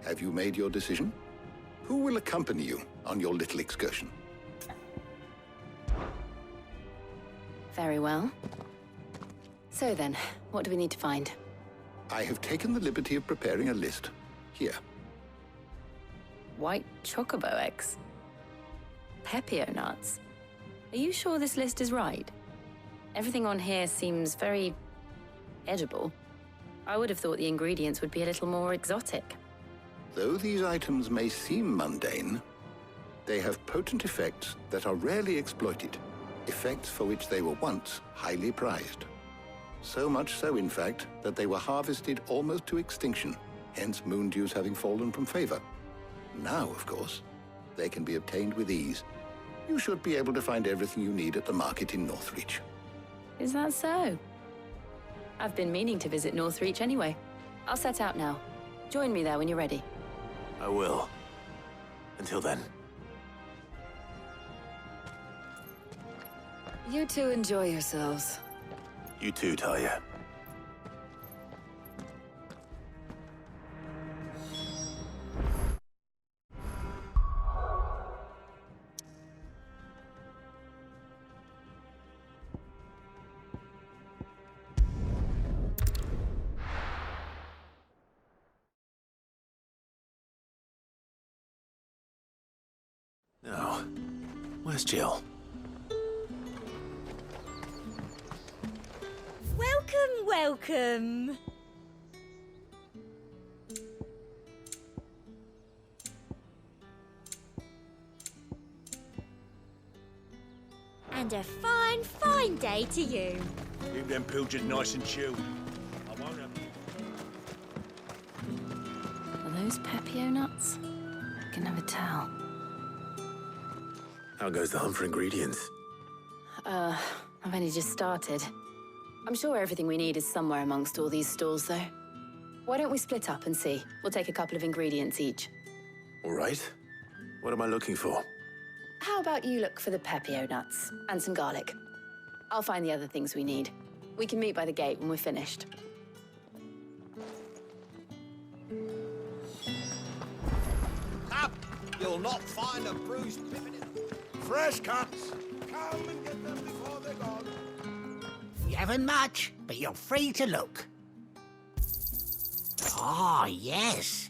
Have you made your decision? Who will accompany you on your little excursion? Very well. So then, what do we need to find? I have taken the liberty of preparing a list. Here. White chocobo eggs. Pepio nuts. Are you sure this list is right? Everything on here seems very edible. I would have thought the ingredients would be a little more exotic. Though these items may seem mundane, they have potent effects that are rarely exploited, effects for which they were once highly prized. So much so, in fact, that they were harvested almost to extinction, hence moon dews having fallen from favor. Now, of course, they can be obtained with ease. You should be able to find everything you need at the market in Northreach. Is that so? I've been meaning to visit Northreach anyway. I'll set out now. Join me there when you're ready. I will. Until then. You two enjoy yourselves. You too, Talia. Now, where's Jill? Welcome, welcome. And a fine, fine day to you. Keep them pilchards nice and chilled. I won't have... Are those Pepio nuts? I can never tell. How goes the hunt for ingredients? I've only just started. I'm sure everything we need is somewhere amongst all these stalls, though. Why don't we split up and see? We'll take a couple of ingredients each. All right. What am I looking for? How about you look for the Pepio nuts and some garlic? I'll find the other things we need. We can meet by the gate when we're finished. Up! You'll not find a bruised pippin in... Fresh cuts! Come and get them before they're gone. You haven't much, but you're free to look. Ah, yes.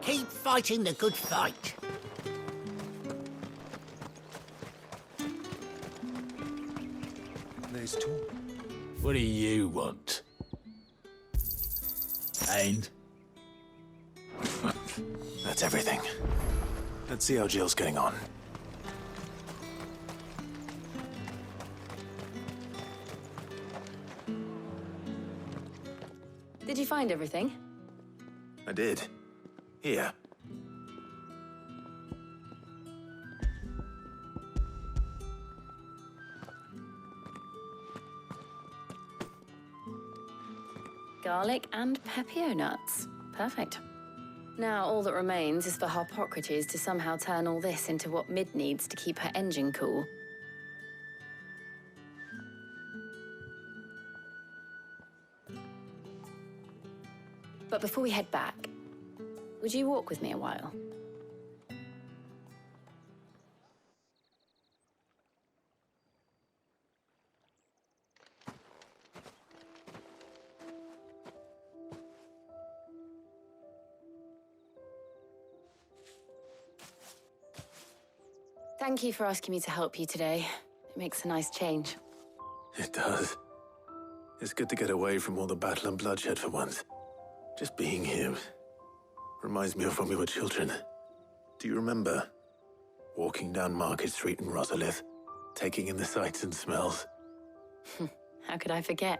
Keep fighting the good fight. There's two. What do you want? And? That's everything. Let's see how Jill's getting on. Did you find everything? I did. Here. Garlic and Pepio nuts. Perfect. Now, all that remains is for Harpocrates to somehow turn all this into what Mid needs to keep her engine cool. But before we head back, would you walk with me a while? Thank you for asking me to help you today. It makes a nice change. It does. It's good to get away from all the battle and bloodshed for once. Just being here reminds me of when we were children. Do you remember? Walking down Market Street in Rosalith, taking in the sights and smells. How could I forget?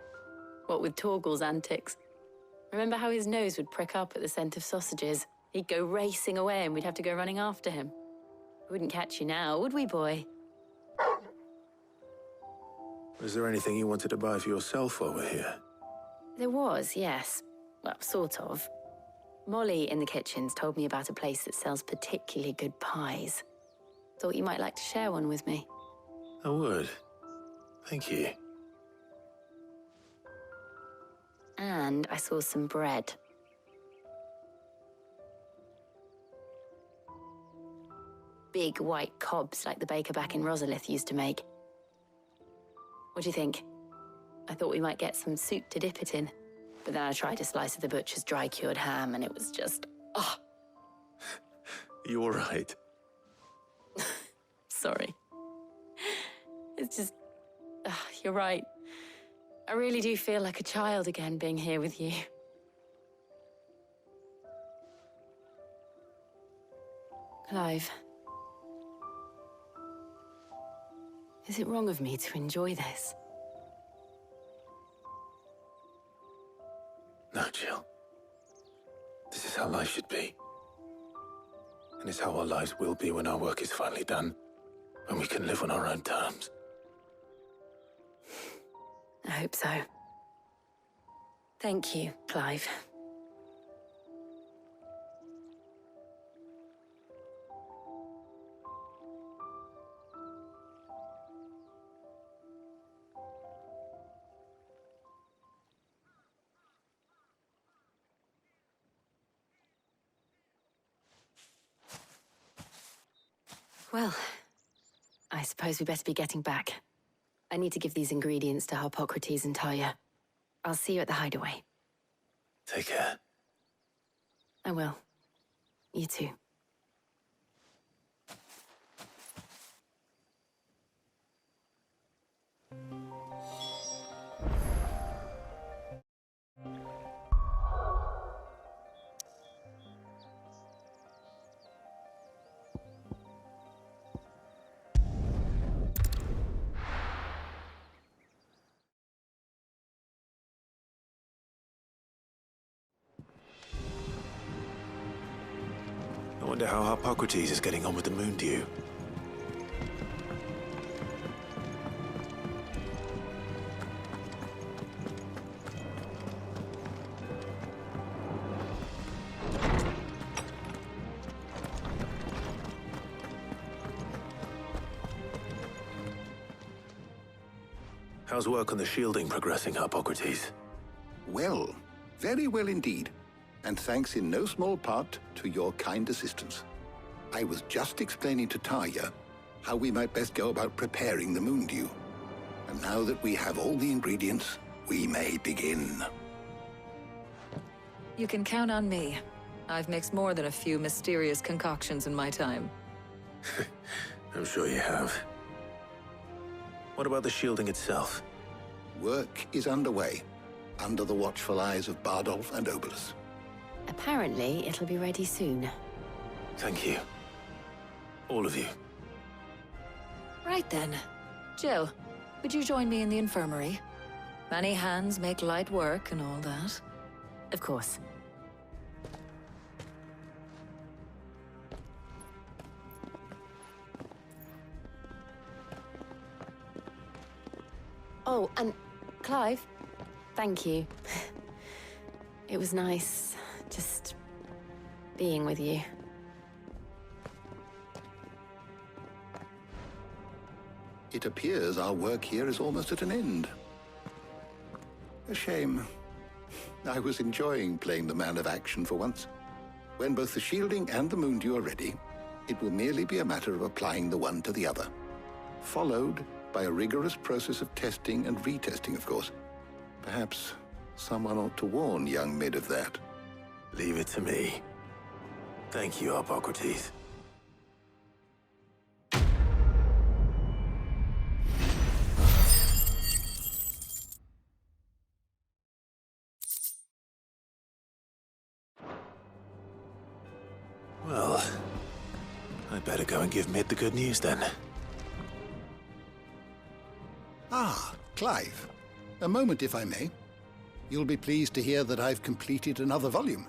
What with Torgal's antics. Remember how his nose would prick up at the scent of sausages? He'd go racing away and we'd have to go running after him. We wouldn't catch you now, would we, boy? Was there anything you wanted to buy for yourself while we're here? There was, yes. Well, sort of. Molly in the kitchens told me about a place that sells particularly good pies. Thought you might like to share one with me. I would. Thank you. And I saw some bread. big white cobs like the baker back in Rosalith used to make. What do you think? I thought we might get some soup to dip it in, but then I tried a slice of the butcher's dry-cured ham and it was just, oh. You all right? Sorry. It's just, you're right. I really do feel like a child again being here with you. Clive. Is it wrong of me to enjoy this? No, Jill. This is how life should be. And it's how our lives will be when our work is finally done. When we can live on our own terms. I hope so. Thank you, Clive. Well, I suppose we better be getting back. I need to give these ingredients to Harpocrates and Tarja. I'll see you at the hideaway. Take care. I will. You too. I wonder how Harpocrates is getting on with the Moondew. How's work on the shielding progressing, Harpocrates? Well, very well indeed. And thanks in no small part to your kind assistance. I was just explaining to Tarja how we might best go about preparing the Moondew. And now that we have all the ingredients, we may begin. You can count on me. I've mixed more than a few mysterious concoctions in my time. I'm sure you have. What about the shielding itself? Work is underway, under the watchful eyes of Bardolph and Obolus. Apparently, it'll be ready soon. Thank you. All of you. Right then. Jill, would you join me in the infirmary? Many hands make light work and all that. Of course. Oh, and Clive, thank you. It was nice, just being with you. It appears our work here is almost at an end. A shame. I was enjoying playing the man of action for once. When both the shielding and the Moondew are ready, it will merely be a matter of applying the one to the other. Followed by a rigorous process of testing and retesting, of course. Perhaps someone ought to warn young Mid of that. Leave it to me. Thank you, Harpocrates. Well, I'd better go and give Mid the good news then. Ah, Clive. A moment, if I may. You'll be pleased to hear that I've completed another volume.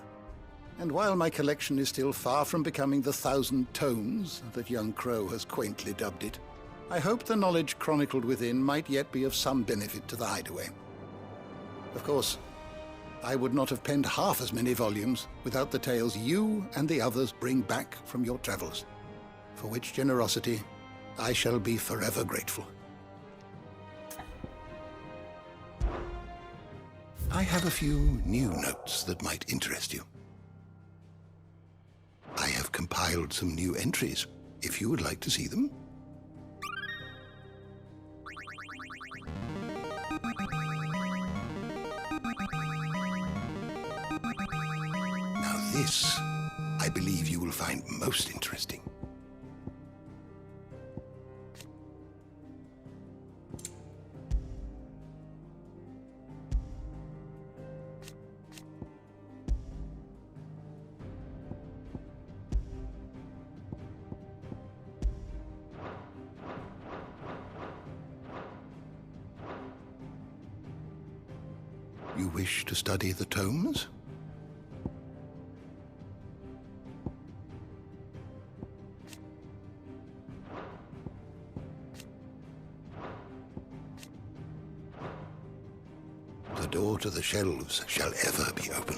And while my collection is still far from becoming the 1,000 tomes that young Crow has quaintly dubbed it, I hope the knowledge chronicled within might yet be of some benefit to the Hideaway. Of course, I would not have penned half as many volumes without the tales you and the others bring back from your travels, for which generosity I shall be forever grateful. I have a few new notes that might interest you. I have compiled some new entries if you would like to see them. Now this, I believe you will find most interesting. You wish to study the tomes? The door to the shelves shall ever be open.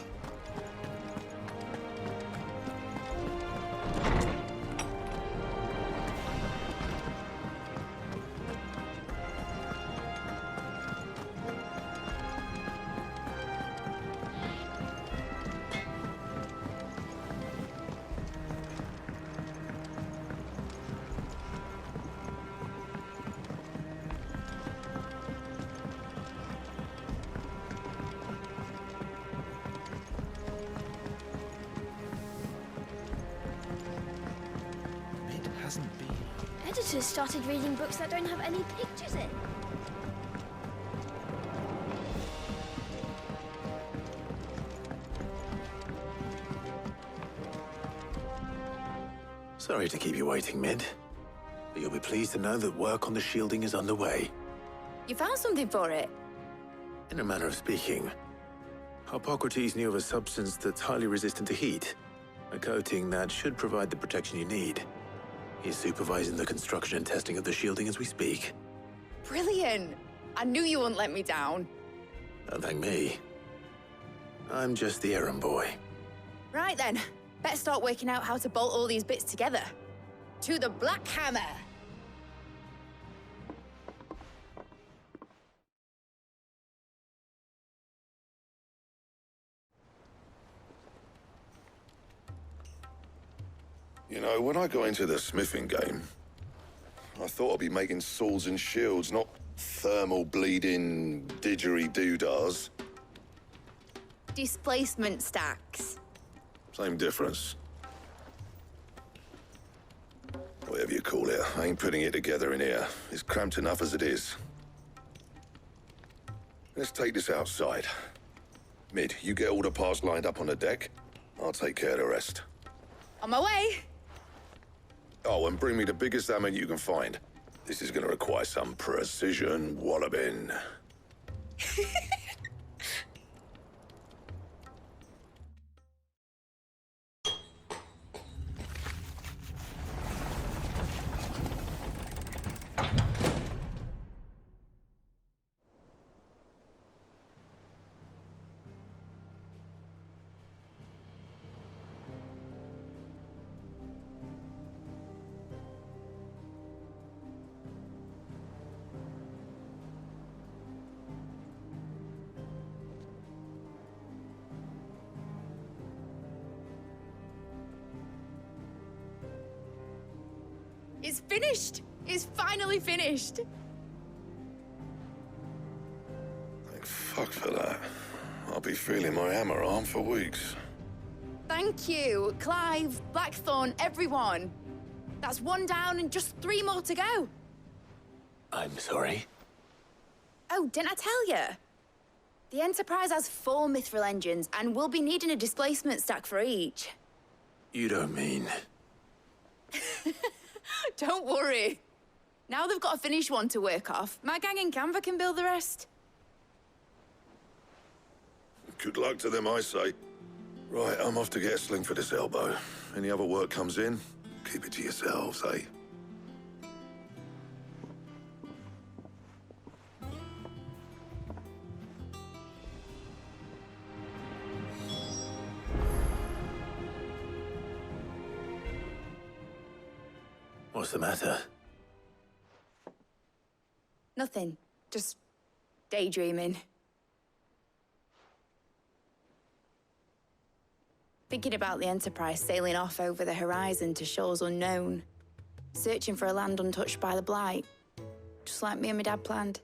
Editors started reading books that don't have any pictures in. Sorry to keep you waiting, Mid. But you'll be pleased to know that work on the shielding is underway. You found something for it? In a manner of speaking, Harpocrates knew of a substance that's highly resistant to heat. A coating that should provide the protection you need. He's supervising the construction and testing of the shielding as we speak. Brilliant! I knew you wouldn't let me down. Don't thank me. I'm just the errand boy. Right then, better start working out how to bolt all these bits together. To the Black Hammer! You know, when I got into the smithing game, I thought I'd be making swords and shields, not thermal bleeding didgeridoo-dahs. Displacement stacks. Same difference. Whatever you call it, I ain't putting it together in here. It's cramped enough as it is. Let's take this outside. Mid, you get all the parts lined up on the deck. I'll take care of the rest. On my way! Oh, and bring me the biggest hammer you can find. This is gonna require some precision walloping. It's finished! It's finally finished! Thank fuck for that. I'll be feeling my hammer arm for weeks. Thank you, Clive, Blackthorn, everyone. That's one down and just 3 more to go. I'm sorry. Oh, didn't I tell you? The Enterprise has 4 mithril engines, and we'll be needing a displacement stack for each. You don't mean... Don't worry. Now they've got a finished one to work off, my gang in Canva can build the rest. Good luck to them, I say. Right, I'm off to get a sling for this elbow. Any other work comes in, keep it to yourselves, eh? What's the matter? Nothing. Just daydreaming. Thinking about the Enterprise sailing off over the horizon to shores unknown. searching for a land untouched by the Blight, just like me and my dad planned.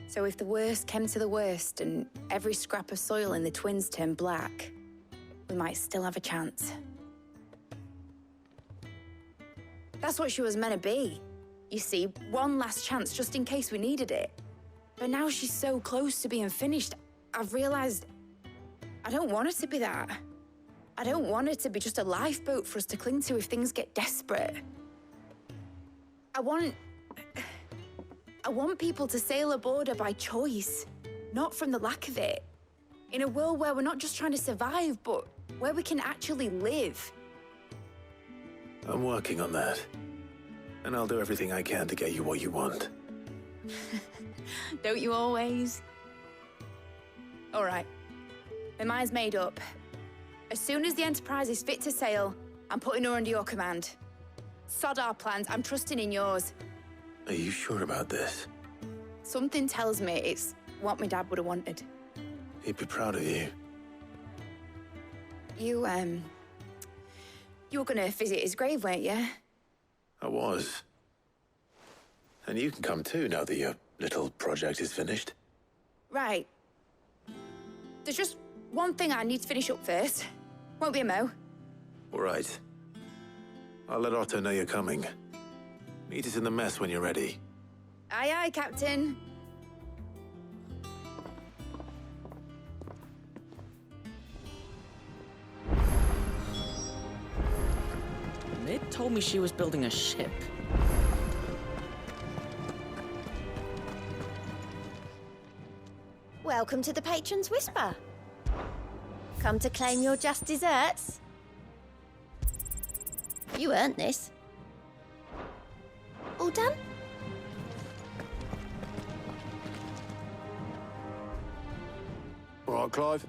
So if the worst came to the worst and every scrap of soil in the Twins turned black, we might still have a chance. That's what she was meant to be. You see, one last chance just in case we needed it. But now she's so close to being finished, I've realized I don't want her to be that. I don't want her to be just a lifeboat for us to cling to if things get desperate. I want people to sail aboard her by choice, not from the lack of it. In a world where we're not just trying to survive, but where we can actually live. I'm working on that. And I'll do everything I can to get you what you want. Don't you always? All right. My mind's made up. As soon as the Enterprise is fit to sail, I'm putting her under your command. Sod our plans, I'm trusting in yours. Are you sure about this? Something tells me it's what my dad would have wanted. He'd be proud of you. You were gonna visit his grave, weren't you? I was. And you can come too now that your little project is finished. Right. There's just one thing I need to finish up first. Won't be a mo. All right. I'll let Otto know you're coming. Meet us in the mess when you're ready. Aye, aye, Captain. Mid told me she was building a ship. Welcome to the Patron's Whisper. Come to claim your just desserts? You earned this. All done? All right, Clive.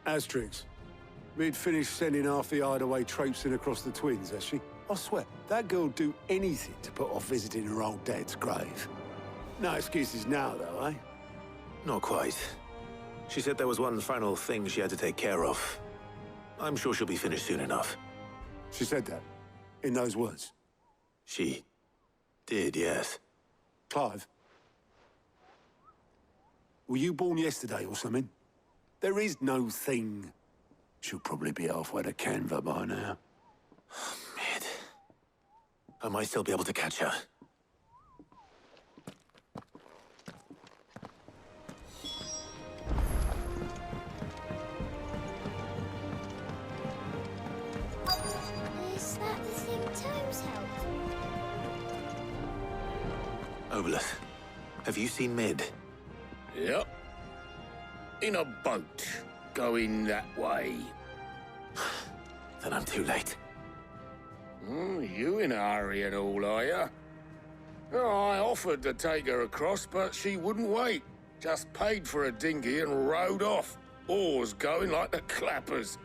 Asterix. We'd finished sending half the Hideaway traipsing across the Twins, has she? I swear, that girl'd do anything to put off visiting her old dad's grave. No excuses now, though, eh? Not quite. She said there was one final thing she had to take care of. I'm sure she'll be finished soon enough. She said that? In those words? She did, yes. Clive? Were you born yesterday or something? There is no thing. She'll probably be halfway to Canva by now. Mid. I might still be able to catch her. Is that the thing Tomes helped? Obolus, have you seen Mid? Yep. In a boat, going that way. Then I'm too late. You in a hurry and all, are you? Oh, I offered to take her across, but she wouldn't wait. Just paid for a dinghy and rowed off. Oars going like the clappers.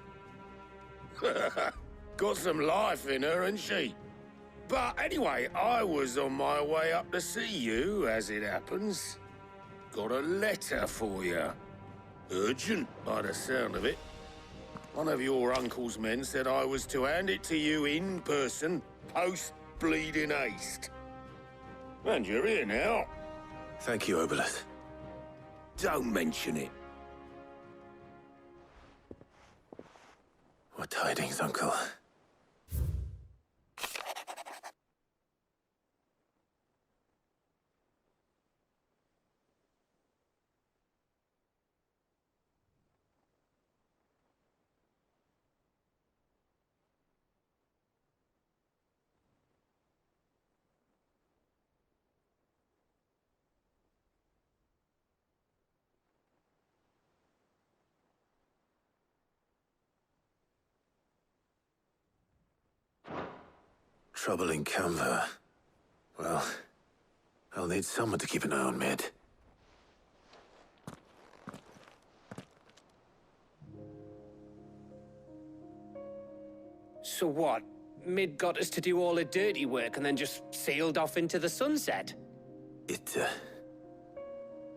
Got some life in her, ain't she? But anyway, I was on my way up to see you, as it happens. Got a letter for you. Urgent, by the sound of it. One of your uncle's men said I was to hand it to you in person, post-bleeding haste. And you're here now. Thank you, Obolus. Don't mention it. What tidings, Uncle? Trouble in Canva. Well, I'll need someone to keep an eye on Mid. So what? Mid got us to do all the dirty work and then just sailed off into the sunset? It,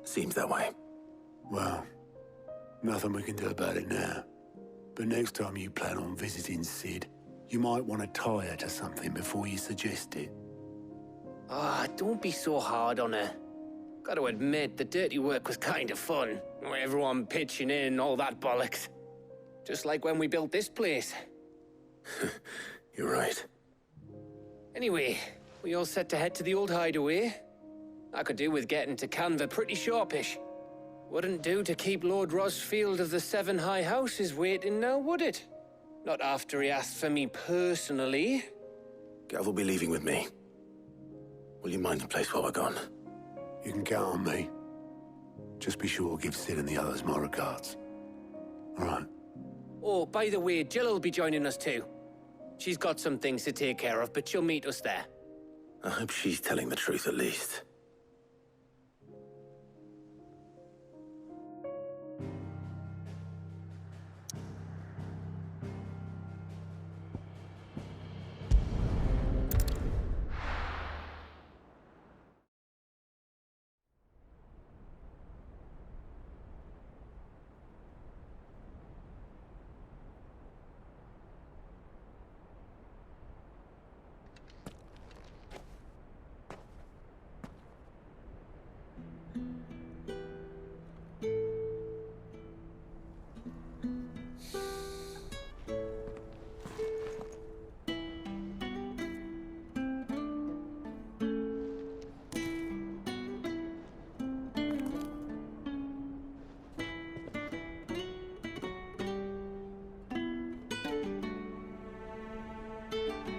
seems that way. Well, nothing we can do about it now. But next time you plan on visiting Sid, you might want to tie her to something before you suggest it. Ah, don't be so hard on her. Gotta admit, the dirty work was kind of fun. Everyone pitching in and all that bollocks. Just like when we built this place. You're right. Anyway, we all set to head to the old hideaway. I could do with getting to Canva pretty sharpish. Wouldn't do to keep Lord Rosfield of the Seven High Houses waiting now, would it? Not after he asked for me personally. Gav will be leaving with me. Will you mind the place while we're gone? You can count on me. Just be sure to give Sid and the others my regards. All right. Oh, by the way, Jill will be joining us too. She's got some things to take care of, but she'll meet us there. I hope she's telling the truth at least.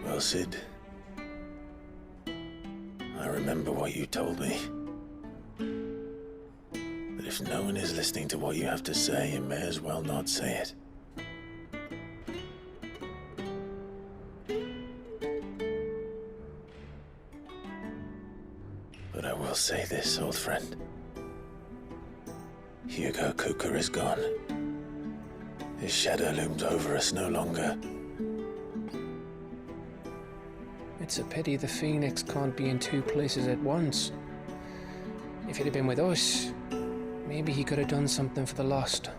Well, Sid, I remember what you told me. But if no one is listening to what you have to say, you may as well not say it. But I will say this, old friend. Hugo Kuka is gone. His shadow looms over us no longer. It's a pity the Phoenix can't be in two places at once. If he'd have been with us, maybe he could have done something for the lost.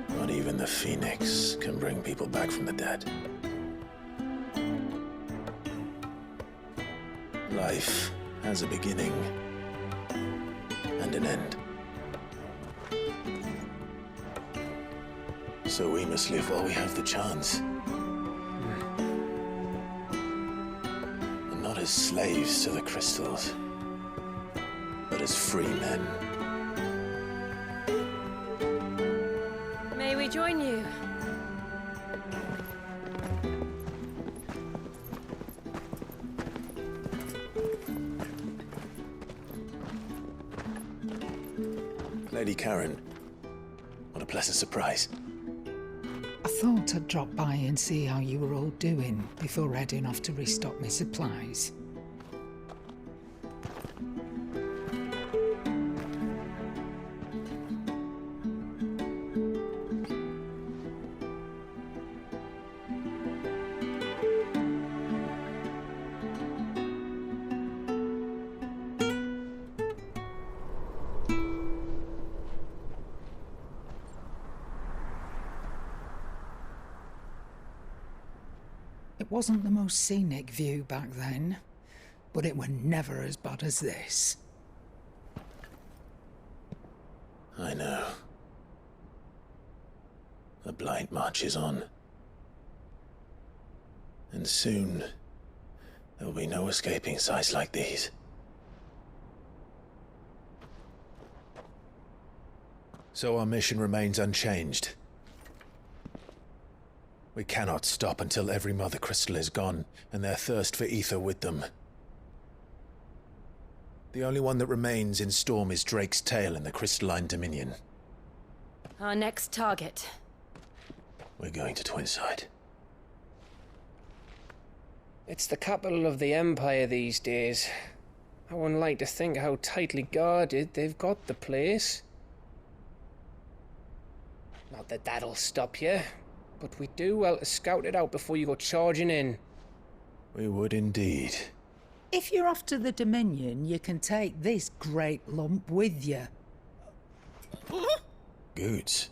Not even the Phoenix can bring people back from the dead. Life has a beginning and an end. So we must live while we have the chance. And not as slaves to the crystals, but as free men. May we join you? Lady Karen, what a pleasant surprise. I thought I'd drop by and see how you were all doing before heading off to restock my supplies. It wasn't the most scenic view back then, but it were never as bad as this. I know. The Blight marches on. And soon, there will be no escaping sights like these. So our mission remains unchanged. We cannot stop until every Mother Crystal is gone, and their thirst for ether with them. The only one that remains in Storm is Drake's Tail in the Crystalline Dominion. Our next target. We're going to Twinside. It's the capital of the Empire these days. I wouldn't like to think how tightly guarded they've got the place. Not that that'll stop you. But we do well to scout it out before you go charging in. We would indeed. If you're off to the Dominion, you can take this great lump with you. Goods.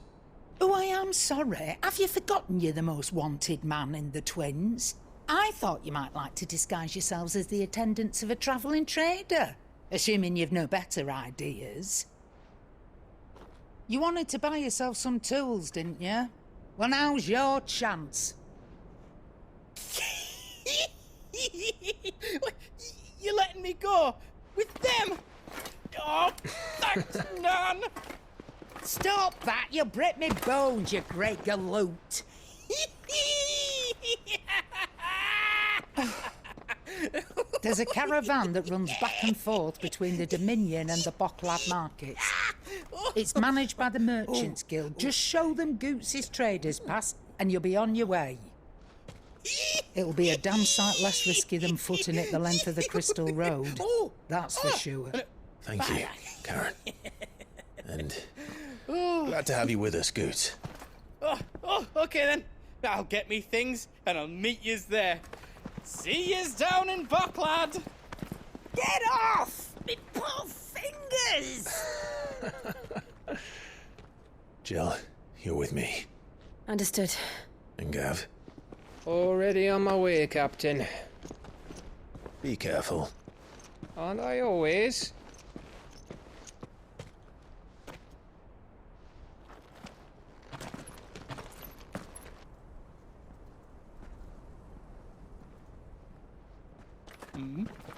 Oh, I am sorry. Have you forgotten you're the most wanted man in the Twins? I thought you might like to disguise yourselves as the attendants of a travelling trader, assuming you've no better ideas. You wanted to buy yourself some tools, didn't you? Well, now's your chance. You're letting me go? With them? Oh, thanks, Nan! Stop that! You'll break me bones, you great galoot! There's a caravan that runs back and forth between the Dominion and the Bocklad markets. It's managed by the Merchants Guild. Just show them Goots' traders pass and you'll be on your way. It'll be a damn sight less risky than footing it the length of the Crystal Road. That's for sure. Thank you, Karen. And glad to have you with us, Goots. Okay then. I'll get me things and I'll meet yous there. See yous down in Bocklad. Get off! Me poor fingers! Jill, you're with me. Understood. And Gav. Already on my way, Captain. Be careful. Aren't I always?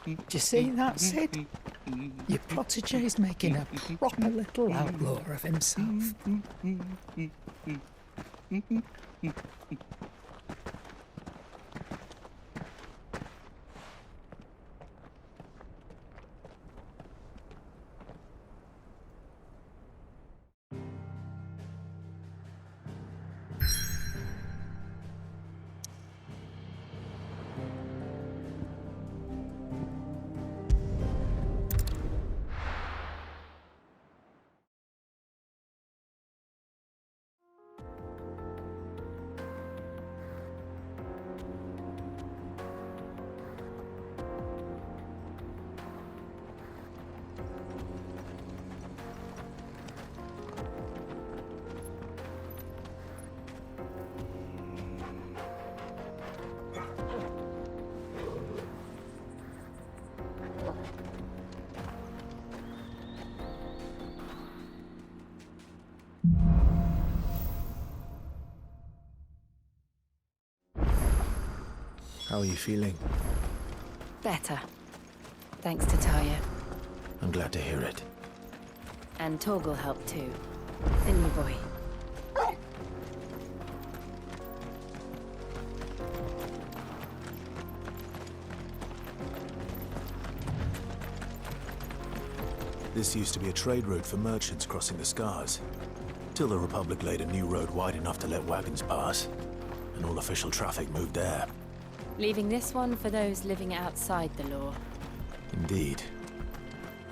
Do you see that, Sid? Your protege's making a proper little outlaw of himself. How are you feeling? Better. Thanks to Talia. I'm glad to hear it. And Torgal helped too. The new boy. This used to be a trade route for merchants crossing the Scars. Till the Republic laid a new road wide enough to let wagons pass. And all official traffic moved there. Leaving this one for those living outside the law. Indeed.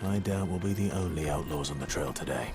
I doubt we'll be the only outlaws on the trail today.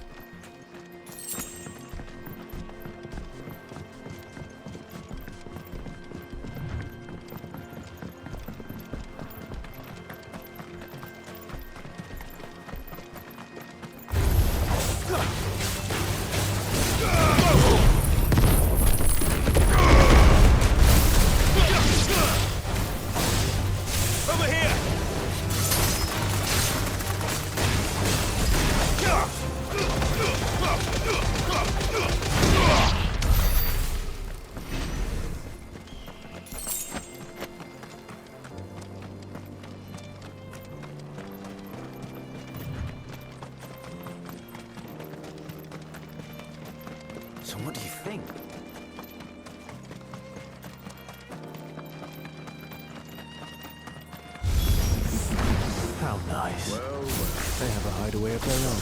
So what do you think? How nice. Well, they have a hideaway of their own.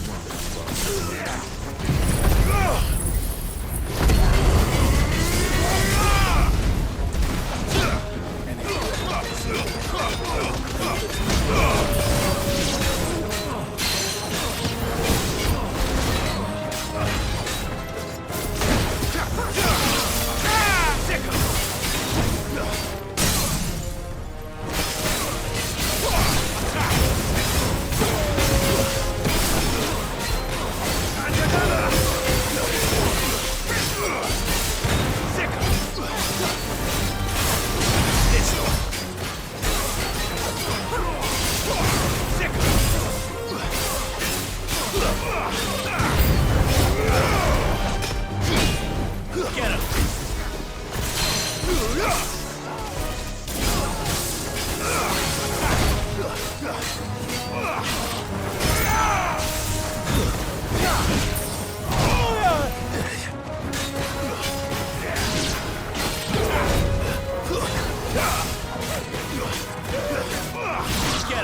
Get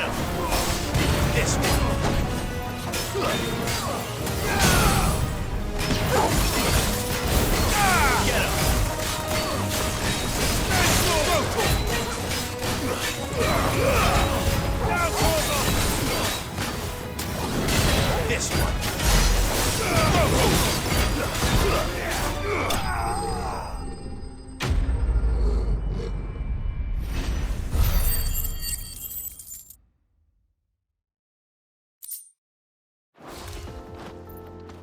him! This one! Get him! This one!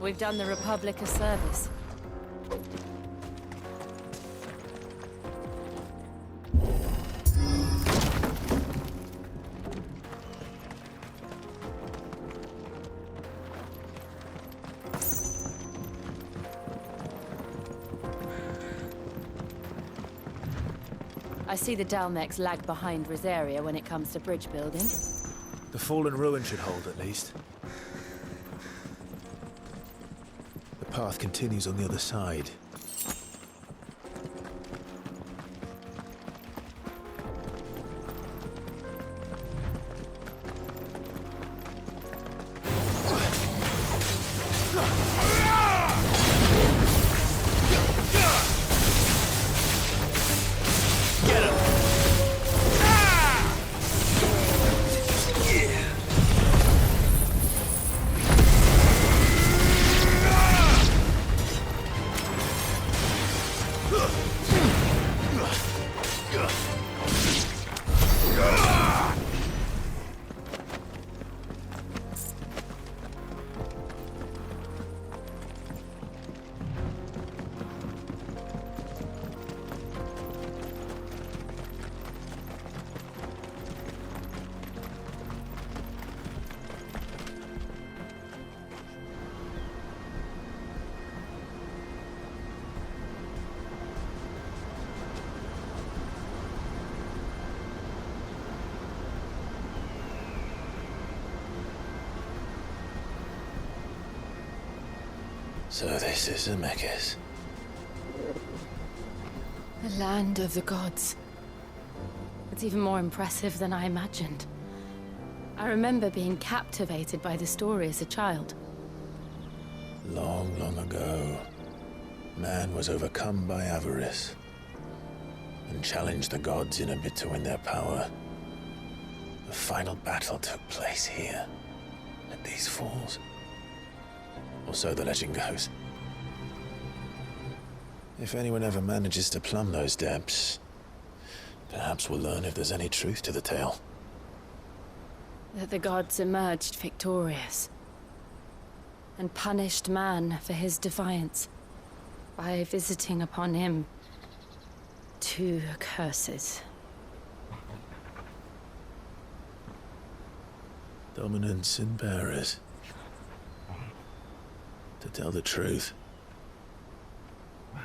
We've done the Republic a service. I see the Dalmex lag behind Rosaria when it comes to bridge building. The fallen ruin should hold, at least. The path continues on the other side. So this is Zemeckis. The land of the gods. It's even more impressive than I imagined. I remember being captivated by the story as a child. Long, long ago, man was overcome by avarice and challenged the gods in a bid to win their power. The final battle took place here, at these falls. Or so the legend goes. If anyone ever manages to plumb those depths, perhaps we'll learn if there's any truth to the tale. That the gods emerged victorious and punished man for his defiance by visiting upon him 2 curses. Dominants and bearers. To tell the truth,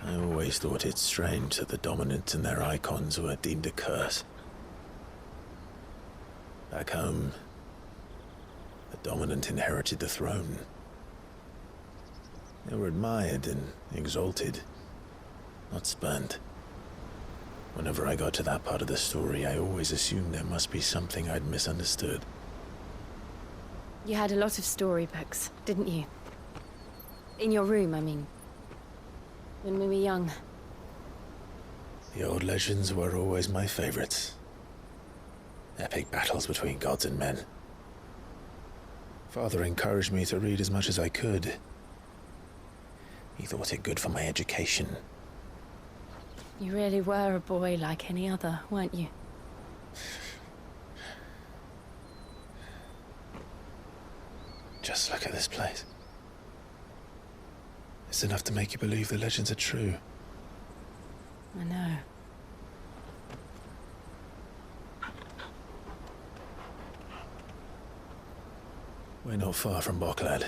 I always thought it strange that the dominants and their icons were deemed a curse. Back home, the dominant inherited the throne. They were admired and exalted, not spurned. Whenever I got to that part of the story, I always assumed there must be something I'd misunderstood. You had a lot of storybooks, didn't you? In your room, I mean. When we were young. The old legends were always my favorites. Epic battles between gods and men. Father encouraged me to read as much as I could. He thought it good for my education. You really were a boy like any other, weren't you? Just look at this place. It's enough to make you believe the legends are true. I know. We're not far from Boklad.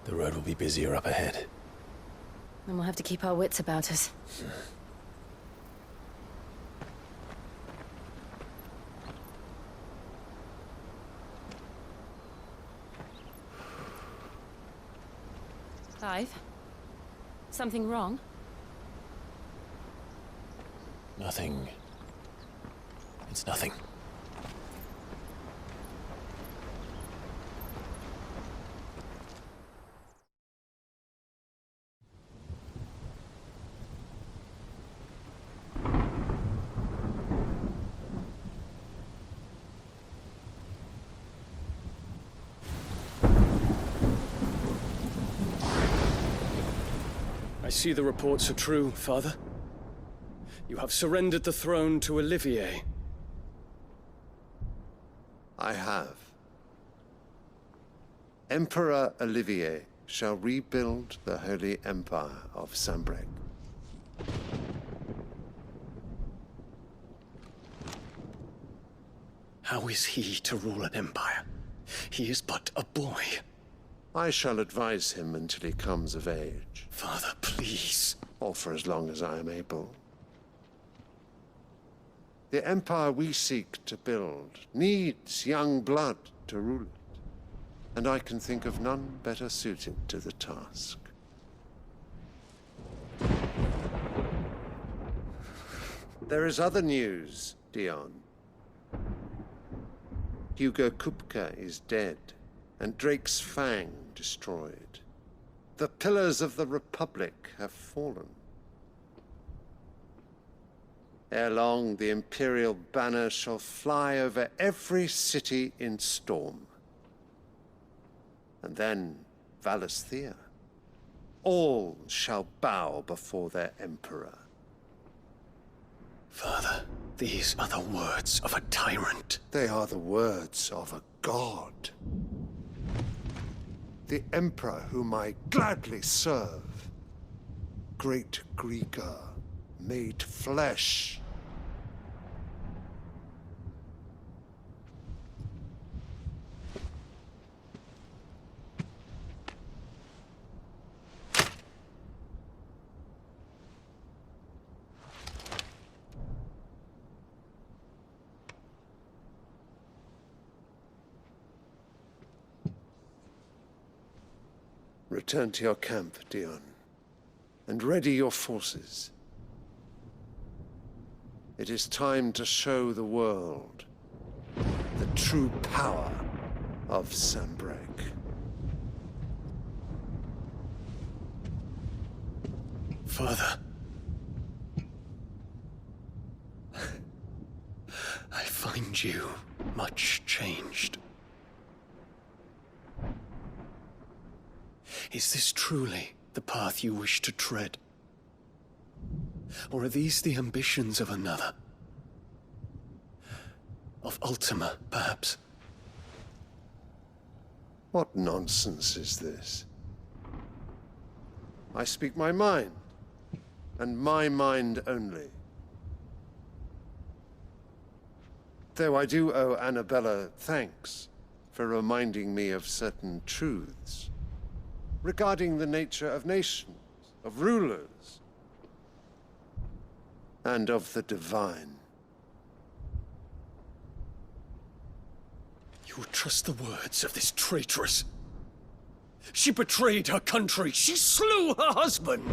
The road will be busier up ahead. Then we'll have to keep our wits about us. Clive? Something wrong? Nothing. It's nothing. I see the reports are true, Father. You have surrendered the throne to Olivier. I have. Emperor Olivier shall rebuild the Holy Empire of Sanbreque. How is he to rule an empire? He is but a boy. I shall advise him until he comes of age. Father, please. Or for as long as I am able. The empire we seek to build needs young blood to rule it, and I can think of none better suited to the task. There is other news, Dion. Hugo Kupka is dead, and Drake's Fang destroyed. The pillars of the Republic have fallen. Ere long, the Imperial banner shall fly over every city in Storm. And then Valisthea. All shall bow before their Emperor. Father, these are the words of a tyrant. They are the words of a god. The Emperor whom I gladly serve. Great Greeker, made flesh. Return to your camp, Dion, and ready your forces. It is time to show the world the true power of Sanbreque. Father. I find you much changed. Is this truly the path you wish to tread? Or are these the ambitions of another? Of Ultima, perhaps? What nonsense is this? I speak my mind, and my mind only. Though I do owe Annabella thanks for reminding me of certain truths regarding the nature of nations, of rulers, and of the divine. You would trust the words of this traitress? She betrayed her country. She slew her husband.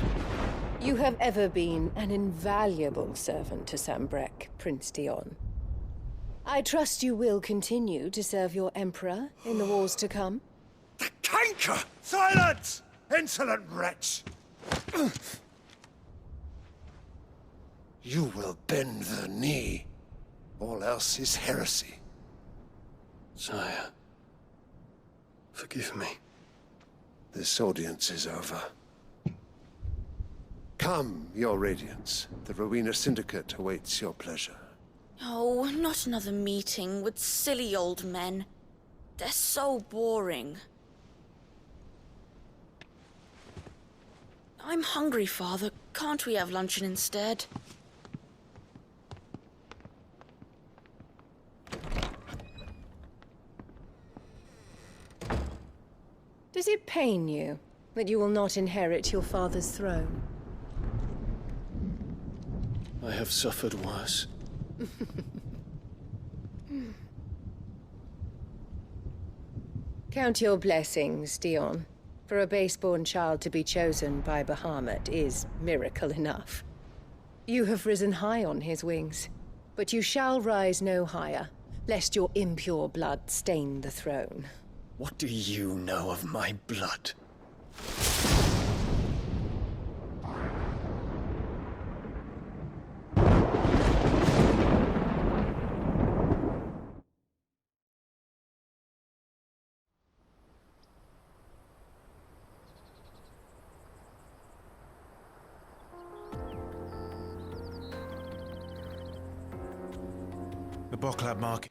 You have ever been an invaluable servant to Sanbreque, Prince Dion. I trust you will continue to serve your Emperor in the wars to come. The canker! Silence! Insolent wretch! You will bend the knee. All else is heresy. Sire, forgive me. This audience is over. Come, your Radiance. The Rowena Syndicate awaits your pleasure. Oh, not another meeting with silly old men. They're so boring. I'm hungry, Father. Can't we have luncheon instead? Does it pain you that you will not inherit your father's throne? I have suffered worse. Count your blessings, Dion. For a base-born child to be chosen by Bahamut is miracle enough. You have risen high on his wings, but you shall rise no higher, lest your impure blood stain the throne. What do you know of my blood? The Boklab Market.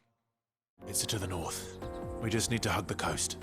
It's to the north. We just need to hug the coast.